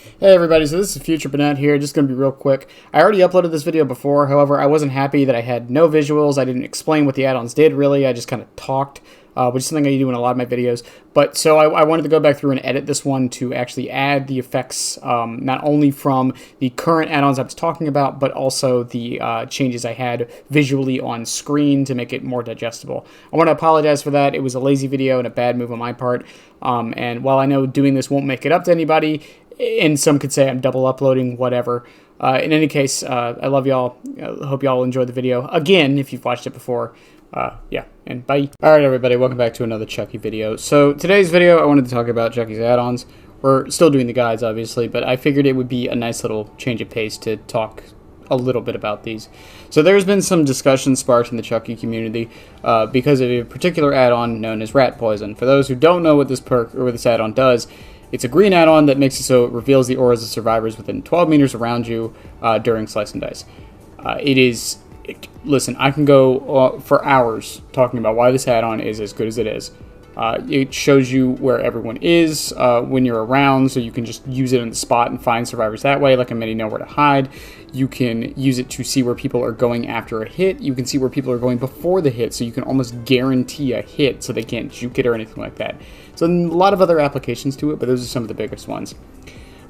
Hey everybody, so this is Future Burnett here, just going to be real quick. I already uploaded this video before, however, I wasn't happy that I had no visuals, I didn't explain what the add-ons did really, I just kind of talked, which is something I do in a lot of my videos. But so I wanted to go back through and edit this one to actually add the effects, not only from the current add-ons I was talking about, but also the changes I had visually on screen to make it more digestible. I want to apologize for that, it was a lazy video and a bad move on my part, and while I know doing this won't make it up to anybody, and some could say I'm double uploading, whatever. In any case, I love y'all. I hope y'all enjoyed the video. Again, if you've watched it before. Yeah, and bye. Alright everybody, welcome back to another Chucky video. So today's video, I wanted to talk about Chucky's add-ons. We're still doing the guides, obviously, but I figured it would be a nice little change of pace to talk a little bit about these. So there's been some discussion sparked in the Chucky community because of a particular add-on known as rat poison. For those who don't know what this perk or what this add-on does, it's a green add-on that makes it so it reveals the auras of survivors within 12 meters around you during Slice and Dice. Listen, I can go for hours talking about why this add-on is as good as it is. It shows you where everyone is when you're around, so you can just use it in the spot and find survivors that way, like a mini Know Where to Hide. You can use it to see where people are going after a hit. You can see where people are going before the hit, so you can almost guarantee a hit so they can't juke it or anything like that. So a lot of other applications to it, but those are some of the biggest ones.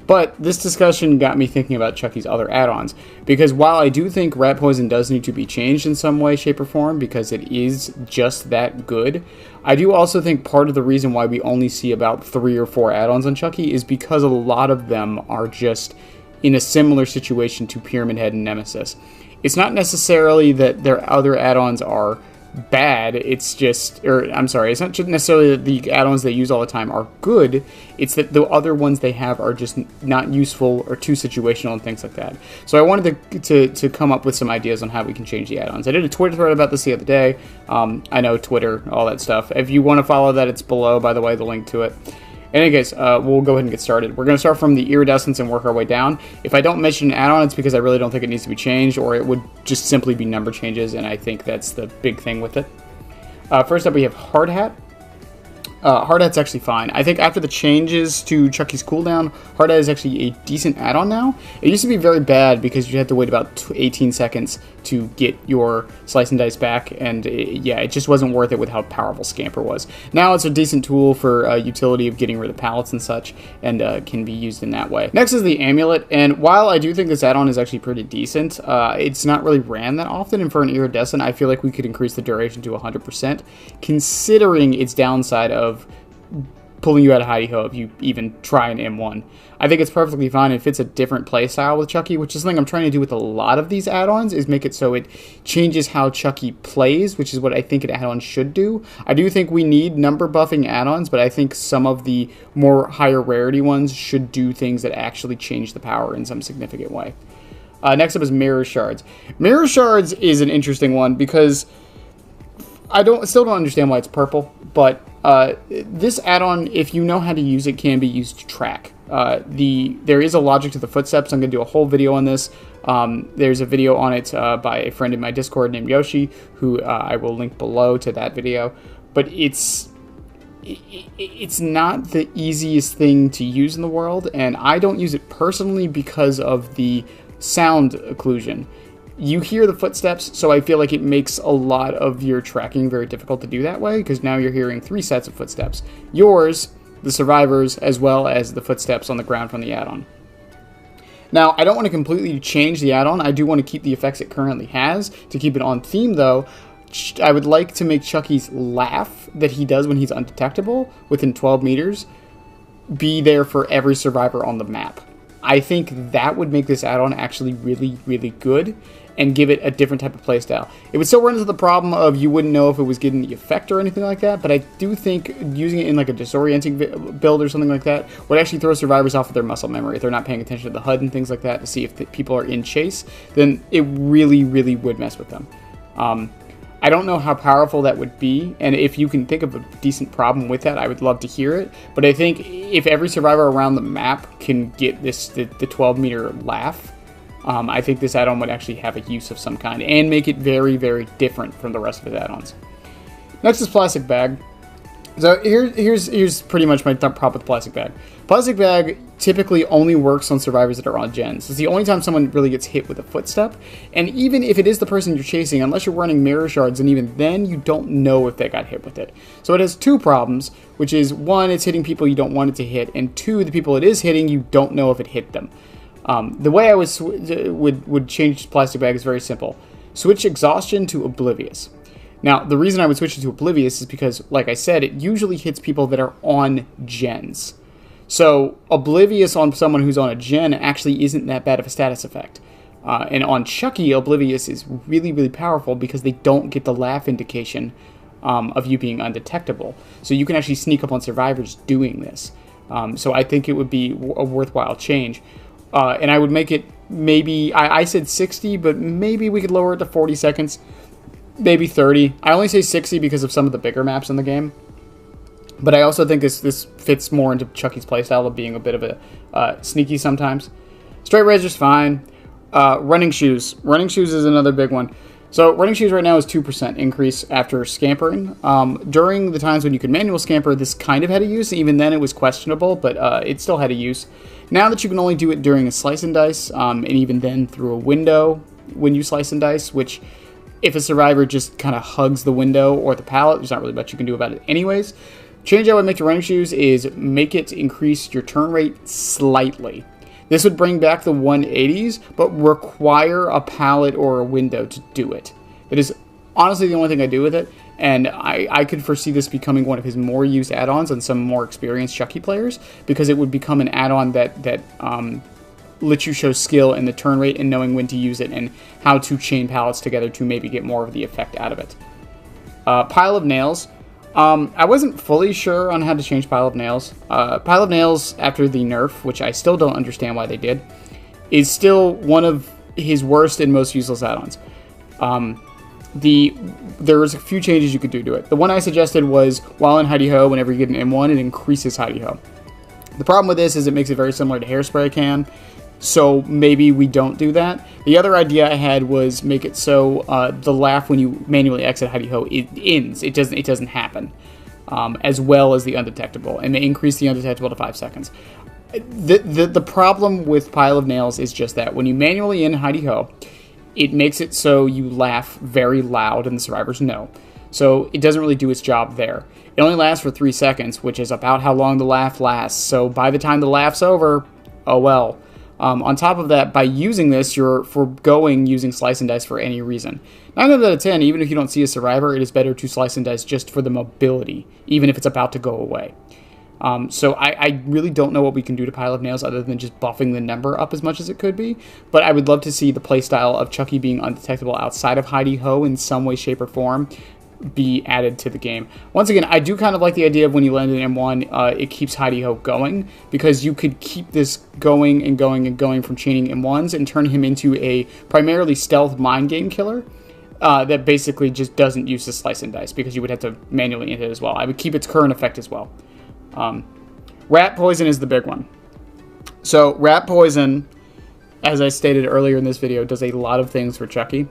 But this discussion got me thinking about Chucky's other add-ons, because while I do think rat poison does need to be changed in some way, shape, or form, because it is just that good, I do also think part of the reason why we only see about 3 or 4 add-ons on Chucky is because a lot of them are just in a similar situation to Pyramid Head and Nemesis. It's not necessarily that their other add-ons are bad, it's not necessarily that the add-ons they use all the time are good, it's that the other ones they have are just not useful or too situational and things like that. So I wanted to come up with some ideas on how we can change the add-ons. I did a Twitter thread about this the other day. I know Twitter, all that stuff. If you want to follow that, it's below, by the way, the link to it. In any case, we'll go ahead and get started. We're going to start from the Iridescent and work our way down. If I don't mention an add-on, it's because I really don't think it needs to be changed, or it would just simply be number changes, and I think that's the big thing with it. First up, we have Hard Hat. Hard Hat's actually fine. I think after the changes to Chucky's cooldown, Hard Hat is actually a decent add-on now. It used to be very bad because you had to wait about 18 seconds to get your Slice and Dice back, and it just wasn't worth it with how powerful Scamper was. Now it's a decent tool for utility of getting rid of pallets and such, and can be used in that way. Next is the Amulet, and while I do think this add-on is actually pretty decent, it's not really ran that often, and for an Iridescent, I feel like we could increase the duration to 100%, considering its downside of pulling you out of hidey-ho if you even try an M1. I think it's perfectly fine. It fits a different playstyle with Chucky, which is something I'm trying to do with a lot of these add-ons, is make it so it changes how Chucky plays, which is what I think an add-on should do. I do think we need number buffing add-ons, but I think some of the more higher rarity ones should do things that actually change the power in some significant way. Next up is Mirror Shards. Mirror Shards is an interesting one because I still don't understand why it's purple, but this add-on, if you know how to use it, can be used to track. There is a logic to the footsteps. I'm going to do a whole video on this. There's a video on it by a friend in my Discord named Yoshi, who I will link below to that video. But it's not the easiest thing to use in the world, and I don't use it personally because of the sound occlusion. You hear the footsteps, so I feel like it makes a lot of your tracking very difficult to do that way, because now you're hearing 3 sets of footsteps. Yours, the survivors, as well as the footsteps on the ground from the add-on. Now, I don't want to completely change the add-on. I do want to keep the effects it currently has. To keep it on theme, though, I would like to make Chucky's laugh that he does when he's undetectable within 12 meters be there for every survivor on the map. I think that would make this add-on actually really, really good and give it a different type of playstyle. It would still run into the problem of you wouldn't know if it was getting the effect or anything like that, but I do think using it in like a disorienting build or something like that would actually throw survivors off of their muscle memory. If they're not paying attention to the HUD and things like that to see if people are in chase, then it really, really would mess with them. I don't know how powerful that would be, and if you can think of a decent problem with that, I would love to hear it. But I think if every survivor around the map can get the 12-meter laugh, I think this add-on would actually have a use of some kind and make it very, very different from the rest of his add-ons. Next is Plastic Bag. So here's pretty much my problem with Plastic Bag. Plastic Bag typically only works on survivors that are on gens. It's the only time someone really gets hit with a footstep, and even if it is the person you're chasing, unless you're running mirror shards, and even then you don't know if they got hit with it. So it has two problems, which is one, it's hitting people you don't want it to hit, and two, the people it is hitting, you don't know if it hit them. The way I would change plastic bag is very simple. Switch exhaustion to oblivious. Now, the reason I would switch it to oblivious is because, like I said, it usually hits people that are on gens. So oblivious on someone who's on a gen actually isn't that bad of a status effect. And on Chucky, oblivious is really, really powerful because they don't get the laugh indication of you being undetectable. So you can actually sneak up on survivors doing this. So I think it would be a worthwhile change. And I would make it maybe, I said 60, but maybe we could lower it to 40 seconds. Maybe 30. I only say 60 because of some of the bigger maps in the game. But I also think this fits more into Chucky's playstyle of being a bit of a sneaky sometimes. Straight razor's fine. Running shoes. Running shoes is another big one. So running shoes right now is 2% increase after scampering. During the times when you could manual scamper, this kind of had a use. Even then it was questionable, but it still had a use. Now that you can only do it during a slice and dice, and even then through a window when you slice and dice, which if a survivor just kind of hugs the window or the pallet, there's not really much you can do about it anyways. Change I would make to running shoes is make it increase your turn rate slightly. This would bring back the 180s, but require a pallet or a window to do it. It is honestly the only thing I do with it, and I could foresee this becoming one of his more used add-ons on some more experienced Chucky players, because it would become an add-on that lets you show skill in the turn rate and knowing when to use it and how to chain pallets together to maybe get more of the effect out of it. Pile of nails. I wasn't fully sure on how to change Pile of Nails. Pile of Nails, after the nerf, which I still don't understand why they did, is still one of his worst and most useless add-ons. There was a few changes you could do to it. The one I suggested was, while in Hidey Ho, whenever you get an M1, it increases Hidey Ho. The problem with this is it makes it very similar to Hairspray can, so maybe we don't do that. The other idea I had was make it so the laugh when you manually exit Hidey Ho, it ends. It doesn't happen, as well as the undetectable, and they increase the undetectable to 5 seconds. The problem with Pile of Nails is just that when you manually end Hidey Ho, it makes it so you laugh very loud and the survivors know. So it doesn't really do its job there. It only lasts for 3 seconds, which is about how long the laugh lasts. So by the time the laugh's over, oh well. On top of that, by using this, you're foregoing using slice and dice for any reason. 9 out of 10, even if you don't see a survivor, it is better to slice and dice just for the mobility, even if it's about to go away. So I really don't know what we can do to Pile of Nails other than just buffing the number up as much as it could be, but I would love to see the playstyle of Chucky being undetectable outside of Hidey Ho in some way, shape, or form be added to the game. Once again, I do kind of like the idea of when you land an M1, it keeps Hidey Ho going, because you could keep this going and going and going from chaining M1s and turn him into a primarily stealth mind game killer that basically just doesn't use the slice and dice, because you would have to manually end it as well. I would keep its current effect as well. Rat poison is the big one. So rat poison, as I stated earlier in this video, does a lot of things for Chucky.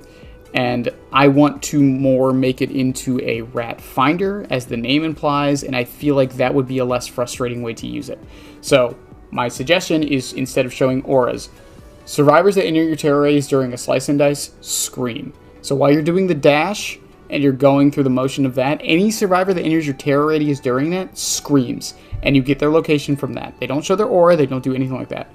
And I want to more make it into a rat finder, as the name implies, and I feel like that would be a less frustrating way to use it. So my suggestion is, instead of showing auras, survivors that enter your terror radius during a slice and dice scream. So while you're doing the dash and you're going through the motion of that, any survivor that enters your terror radius during that screams, and you get their location from that. They don't show their aura, they don't do anything like that.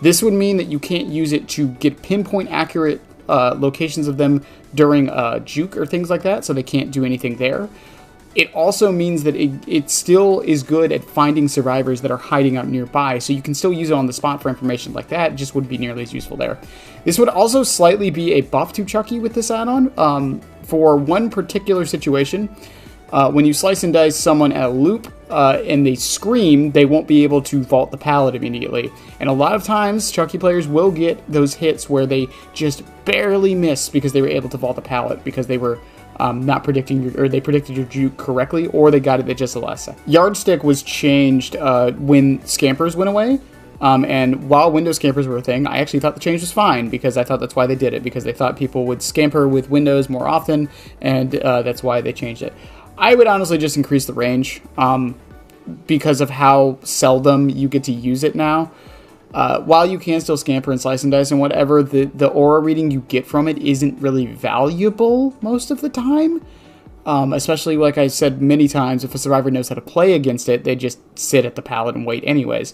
This would mean that you can't use it to get pinpoint accurate locations of them during juke or things like that, so they can't do anything there. It also means that it still is good at finding survivors that are hiding out nearby, so you can still use it on the spot for information like that. It just wouldn't be nearly as useful there. This would also slightly be a buff to Chucky with this add-on. For one particular situation, when you slice and dice someone at a loop and they scream, they won't be able to vault the pallet immediately. And a lot of times, Chucky players will get those hits where they just barely miss because they were able to vault the pallet because they were not predicting or they predicted your juke correctly, or they got it at just the last second. Yardstick was changed when scampers went away. And while window scampers were a thing, I actually thought the change was fine, because I thought that's why they did it, because they thought people would scamper with windows more often, and that's why they changed it. I would honestly just increase the range because of how seldom you get to use it now. while you can still scamper and slice and dice and whatever, the aura reading you get from it isn't really valuable most of the time. Especially, like I said many times, if a survivor knows how to play against it, they just sit at the pallet and wait anyways.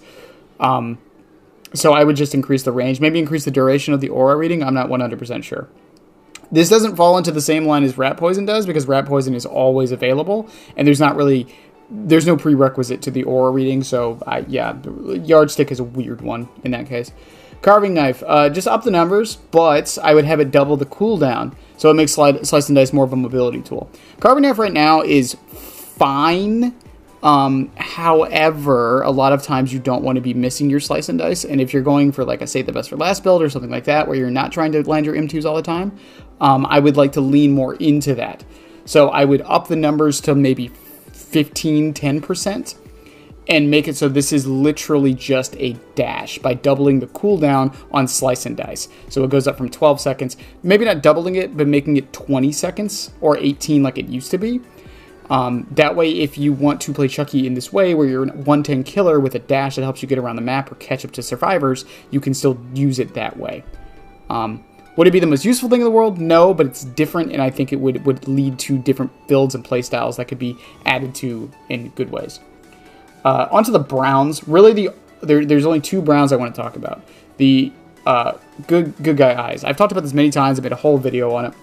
So I would just increase the range, maybe increase the duration of the aura reading. I'm not 100% sure. This doesn't fall into the same line as rat poison does, because rat poison is always available, and there's no prerequisite to the aura reading. So yeah, yardstick is a weird one in that case. Carving knife, just up the numbers, but I would have it double the cooldown, so it makes slice and dice more of a mobility tool. Carving knife right now is fine. However, a lot of times you don't want to be missing your slice and dice, and if you're going for like a save the best for last build or something like that, where you're not trying to land your M2s all the time, I would like to lean more into that. So I would up the numbers to maybe 10% and make it so this is literally just a dash by doubling the cooldown on slice and dice. So it goes up from 12 seconds, maybe not doubling it, but making it 20 seconds or 18 like it used to be. That way, if you want to play Chucky in this way, where you're a 110 killer with a dash that helps you get around the map or catch up to survivors, you can still use it that way. Would it be the most useful thing in the world? No, but it's different, and I think it would lead to different builds and playstyles that could be added to in good ways. Onto the browns. Really, there's only two browns I want to talk about. The good guy eyes. I've talked about this many times. I made a whole video on it.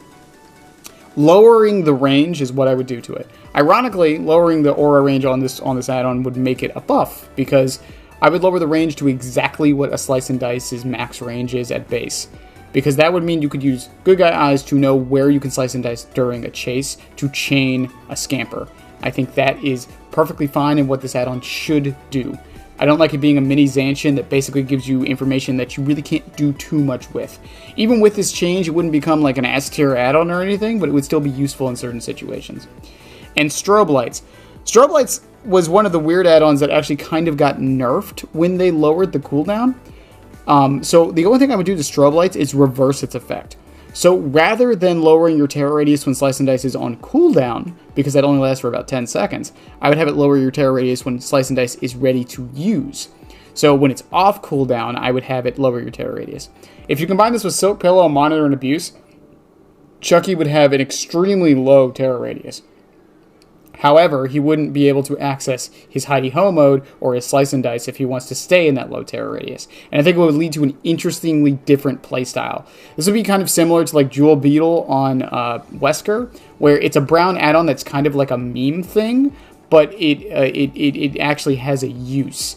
Lowering the range is what I would do to it. Ironically, lowering the aura range on this add-on would make it a buff, because I would lower the range to exactly what a slice and dice's max range is at base. Because that would mean you could use good guy eyes to know where you can slice and dice during a chase to chain a scamper. I think that is perfectly fine and what this add-on should do. I don't like it being a mini Zancian that basically gives you information that you really can't do too much with. Even with this change, it wouldn't become like an S-tier add-on or anything, but it would still be useful in certain situations. And strobe lights. Strobe lights was one of the weird add-ons that actually kind of got nerfed when they lowered the cooldown. So the only thing I would do to strobe lights is reverse its effect. So rather than lowering your terror radius when slice and dice is on cooldown, because that only lasts for about 10 seconds, I would have it lower your terror radius when slice and dice is ready to use. So when it's off cooldown, I would have it lower your terror radius. If you combine this with Silk Pillow, Monitor, and Abuse, Chucky would have an extremely low terror radius. However, he wouldn't be able to access his hidey-ho mode or his slice and dice if he wants to stay in that low terror radius. And I think it would lead to an interestingly different playstyle. This would be kind of similar to like Jewel Beetle on Wesker, where it's a brown add-on that's kind of like a meme thing, but it actually has a use.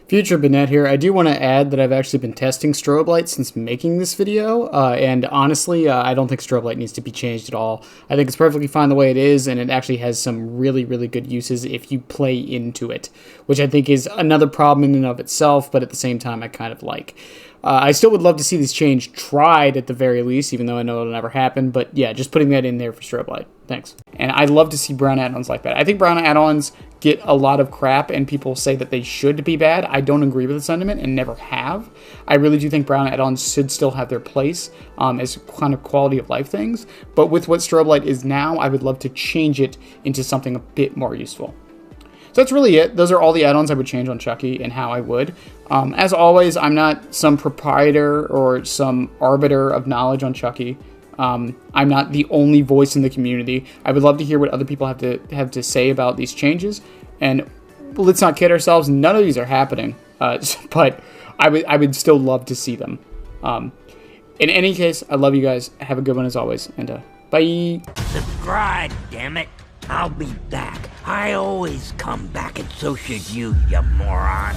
Future Bennett here. I do want to add that I've actually been testing strobe light since making this video, and honestly, I don't think strobe light needs to be changed at all. I think it's perfectly fine the way it is, and it actually has some really, really good uses if you play into it, which I think is another problem in and of itself, but at the same time, I kind of like. I still would love to see this change tried at the very least, even though I know it'll never happen, but yeah, just putting that in there for strobe light. Thanks. And I'd love to see brown add-ons like that. I think brown add-ons get a lot of crap, and people say that they should be bad. I don't agree with the sentiment and never have. I really do think brown add-ons should still have their place as kind of quality of life things, but with what strobe light is now, I would love to change it into something a bit more useful. So that's really it. Those are all the add-ons I would change on Chucky and how I would. As always, I'm not some proprietor or some arbiter of knowledge on Chucky. I'm not the only voice in the community. I would love to hear what other people have to say about these changes. And let's not kid ourselves, none of these are happening. But I would still love to see them. In any case, I love you guys. Have a good one as always. And bye. Subscribe, damn it. I'll be back. I always come back, and so should you, you moron.